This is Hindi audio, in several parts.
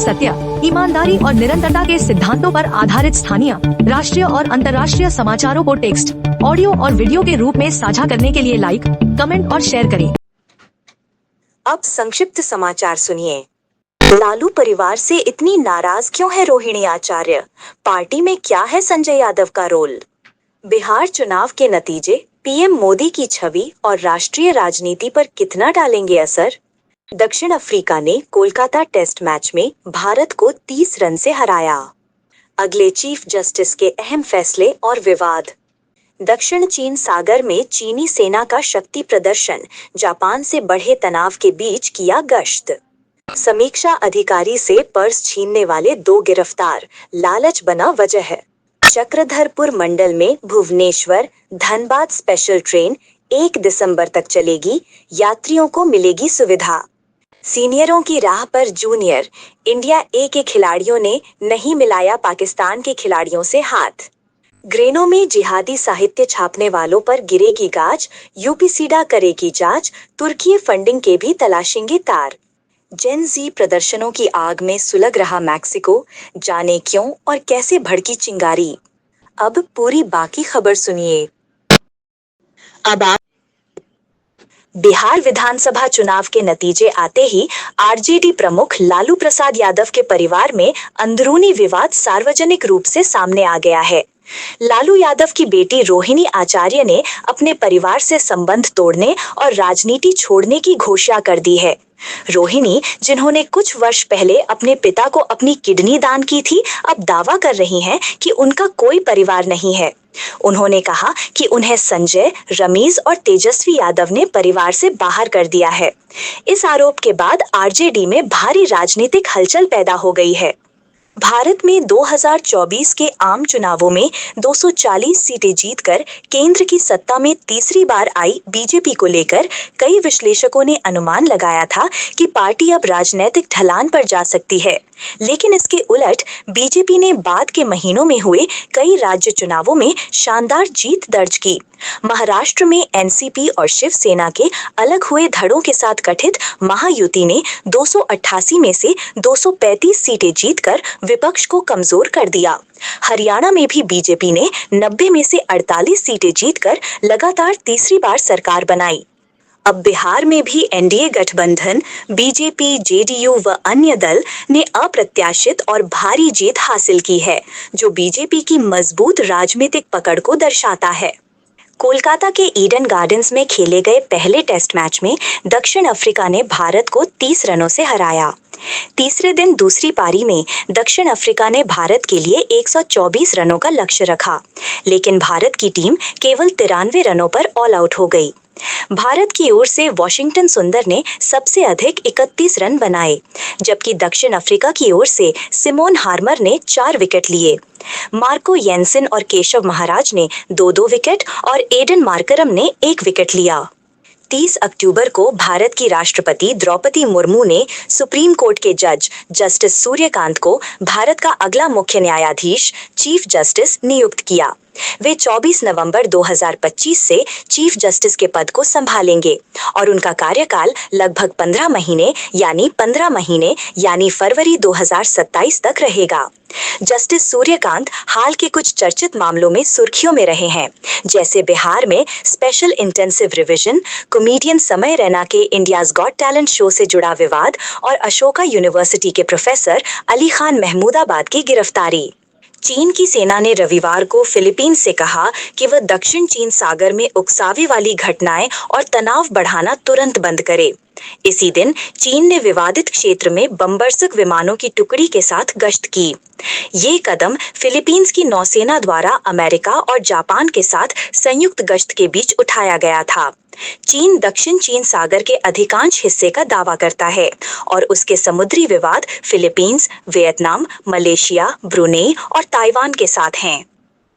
सत्य, ईमानदारी और निरंतरता के सिद्धांतों पर आधारित स्थानीय, राष्ट्रीय और अंतर्राष्ट्रीय समाचारों को टेक्स्ट, ऑडियो और वीडियो के रूप में साझा करने के लिए लाइक, कमेंट और शेयर करें। अब संक्षिप्त समाचार सुनिए। लालू परिवार से इतनी नाराज क्यों है रोहिणी आचार्य? पार्टी में क्या है संजय यादव का रोल? बिहार चुनाव के नतीजे पीएम मोदी की छवि और राष्ट्रीय राजनीति पर कितना डालेंगे असर? दक्षिण अफ्रीका ने कोलकाता टेस्ट मैच में भारत को 30 रन से हराया। अगले चीफ जस्टिस के अहम फैसले और विवाद। दक्षिण चीन सागर में चीनी सेना का शक्ति प्रदर्शन, जापान से बढ़े तनाव के बीच किया गश्त। समीक्षा अधिकारी से पर्स छीनने वाले 2 गिरफ्तार, लालच बना वजह। चक्रधरपुर मंडल में भुवनेश्वर धनबाद स्पेशल ट्रेन 1 दिसंबर तक चलेगी, यात्रियों को मिलेगी सुविधा। सीनियरों की राह पर जूनियर, इंडिया ए के खिलाड़ियों ने नहीं मिलाया पाकिस्तान के खिलाड़ियों से हाथ। ग्रेनों में जिहादी साहित्य छापने वालों पर गिरेगी गाज, यूपीसीडा करेगी जांच, तुर्की फंडिंग के भी तलाशेंगे तार। जेन जी प्रदर्शनों की आग में सुलग रहा मैक्सिको, जाने क्यों और कैसे भड़की चिंगारी। अब पूरी बाकी खबर सुनिए। अब आप बिहार विधानसभा चुनाव के नतीजे आते ही आरजेडी प्रमुख लालू प्रसाद यादव के परिवार में अंदरूनी विवाद सार्वजनिक रूप से सामने आ गया है। लालू यादव की बेटी रोहिणी आचार्य ने अपने परिवार से संबंध तोड़ने और राजनीति छोड़ने की घोषणा कर दी है। रोहिणी, जिन्होंने कुछ वर्ष पहले अपने पिता को अपनी किडनी दान की थी, अब दावा कर रही हैं कि उनका कोई परिवार नहीं है। उन्होंने कहा कि उन्हें संजय, रमीज और तेजस्वी यादव ने परिवार से बाहर कर दिया है। इस आरोप के बाद आरजेडी में भारी राजनीतिक हलचल पैदा हो गई है। भारत में 2024 के आम चुनावों में 240 सीटें जीतकर केंद्र की सत्ता में तीसरी बार आई बीजेपी को लेकर कई विश्लेषकों ने अनुमान लगाया था कि पार्टी अब राजनीतिक ढलान पर जा सकती है। लेकिन इसके उलट बीजेपी ने बाद के महीनों में हुए कई राज्य चुनावों में शानदार जीत दर्ज की। महाराष्ट्र में एनसीपी और शिवसेना के अलग हुए धड़ों के साथ गठित महायुति ने 288 में से 235 सीटें जीतकर विपक्ष को कमजोर कर दिया। हरियाणा में भी बीजेपी ने 90 में से 48 सीटें जीतकर लगातार तीसरी बार सरकार बनाई। अब बिहार में भी एनडीए गठबंधन बीजेपी, जेडीयू व अन्य दल ने अप्रत्याशित और भारी जीत हासिल की है, जो बीजेपी की मजबूत राजनीतिक पकड़ को दर्शाता है। कोलकाता के ईडन गार्डन्स में खेले गए पहले टेस्ट मैच में दक्षिण अफ्रीका ने भारत को 30 रनों से हराया। तीसरे दिन दूसरी पारी में दक्षिण अफ्रीका ने भारत के लिए 124 रनों का लक्ष्य रखा, लेकिन भारत की टीम केवल 93 रनों पर ऑल आउट हो गई। भारत की ओर से वॉशिंगटन सुंदर ने सबसे अधिक 31 रन बनाए, जबकि दक्षिण अफ्रीका की ओर से सिमोन हार्मर ने 4 विकेट लिए। मार्को येंसन और केशव महाराज ने 2-2 विकेट और एडन मार्करम ने 1 विकेट लिया। 30 अक्टूबर को भारत की राष्ट्रपति द्रौपदी मुर्मू ने सुप्रीम कोर्ट के जज जस्टिस सूर्यकांत को भारत का अगला मुख्य न्यायाधीश चीफ जस्टिस नियुक्त किया। वे 24 नवंबर 2025 से चीफ जस्टिस के पद को संभालेंगे और उनका कार्यकाल लगभग 15 महीने यानी फरवरी 2027 तक रहेगा। जस्टिस सूर्यकांत हाल के कुछ चर्चित मामलों में सुर्खियों में रहे हैं, जैसे बिहार में स्पेशल इंटेंसिव रिवीजन, कॉमेडियन समय रैना के इंडियाज गॉट टैलेंट शो से जुड़ा विवाद और अशोका यूनिवर्सिटी के प्रोफेसर अली खान महमूदाबाद की गिरफ्तारी। चीन की सेना ने रविवार को फिलीपींस से कहा कि वह दक्षिण चीन सागर में उकसावे वाली घटनाएं और तनाव बढ़ाना तुरंत बंद करे। इसी दिन चीन ने विवादित क्षेत्र में बमबरसक विमानों की टुकड़ी के साथ गश्त की। ये कदम फिलीपींस की नौसेना द्वारा अमेरिका और जापान के साथ संयुक्त गश्त के बीच उठाया गया था। चीन दक्षिण चीन सागर के अधिकांश हिस्से का दावा करता है और उसके समुद्री विवाद फिलीपींस, वियतनाम, मलेशिया, ब्रुनेई और ताइवान के साथ हैं।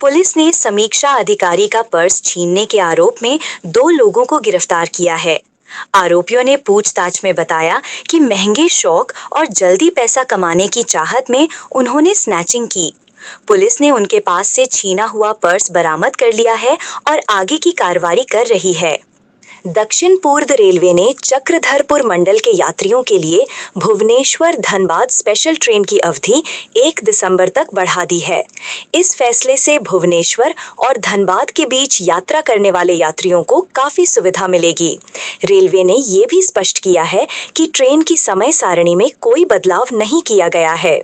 पुलिस ने समीक्षा अधिकारी का पर्स छीनने के आरोप में 2 लोगों को गिरफ्तार किया है। आरोपियों ने पूछताछ में बताया कि महंगे शौक और जल्दी पैसा कमाने की चाहत में उन्होंने स्नैचिंग की। पुलिस ने उनके पास से छीना हुआ पर्स बरामद कर लिया है और आगे की कार्रवाई कर रही है। दक्षिण पूर्व रेलवे ने चक्रधरपुर मंडल के यात्रियों के लिए भुवनेश्वर धनबाद स्पेशल ट्रेन की अवधि 1 दिसंबर तक बढ़ा दी है। इस फैसले से भुवनेश्वर और धनबाद के बीच यात्रा करने वाले यात्रियों को काफी सुविधा मिलेगी। रेलवे ने ये भी स्पष्ट किया है कि ट्रेन की समय सारणी में कोई बदलाव नहीं किया गया है।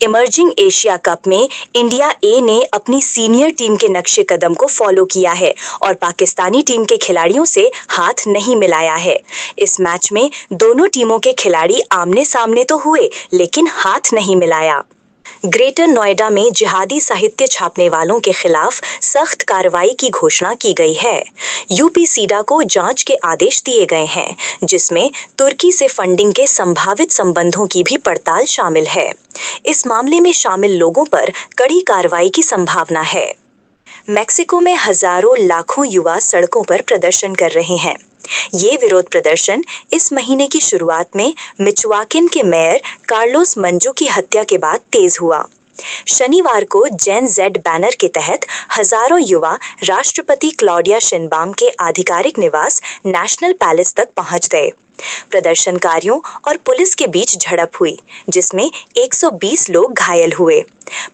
इमर्जिंग एशिया कप में इंडिया ए ने अपनी सीनियर टीम के नक्शे कदम को फॉलो किया है और पाकिस्तानी टीम के खिलाड़ियों से हाथ नहीं मिलाया है। इस मैच में दोनों टीमों के खिलाड़ी आमने सामने तो हुए, लेकिन हाथ नहीं मिलाया। ग्रेटर नोएडा में जिहादी साहित्य छापने वालों के खिलाफ सख्त कार्रवाई की घोषणा की गई है। यूपी सीडा को जांच के आदेश दिए गए हैं, जिसमें तुर्की से फंडिंग के संभावित संबंधों की भी पड़ताल शामिल है। इस मामले में शामिल लोगों पर कड़ी कार्रवाई की संभावना है। मेक्सिको में हजारों लाखों युवा सड़कों पर प्रदर्शन कर रहे हैं। ये विरोध प्रदर्शन इस महीने की शुरुआत में मिचवाकिन के मेयर कार्लोस मंजो की हत्या के बाद तेज हुआ। शनिवार को जेन जेड बैनर के तहत हजारों युवा राष्ट्रपति क्लॉडिया शिनबाम के आधिकारिक निवास नेशनल पैलेस तक पहुंच गए। प्रदर्शनकारियों और पुलिस के बीच झड़प हुई, जिसमें 120 लोग घायल हुए।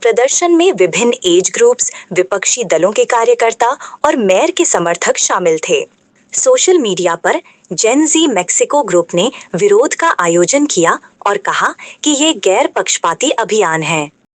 प्रदर्शन में विभिन्न एज ग्रुप्स, विपक्षी दलों के कार्यकर्ता और मेयर के समर्थक शामिल थे। सोशल मीडिया पर जेन जी मेक्सिको ग्रुप ने विरोध का आयोजन किया और कहा कि ये गैर पक्षपाती अभियान है।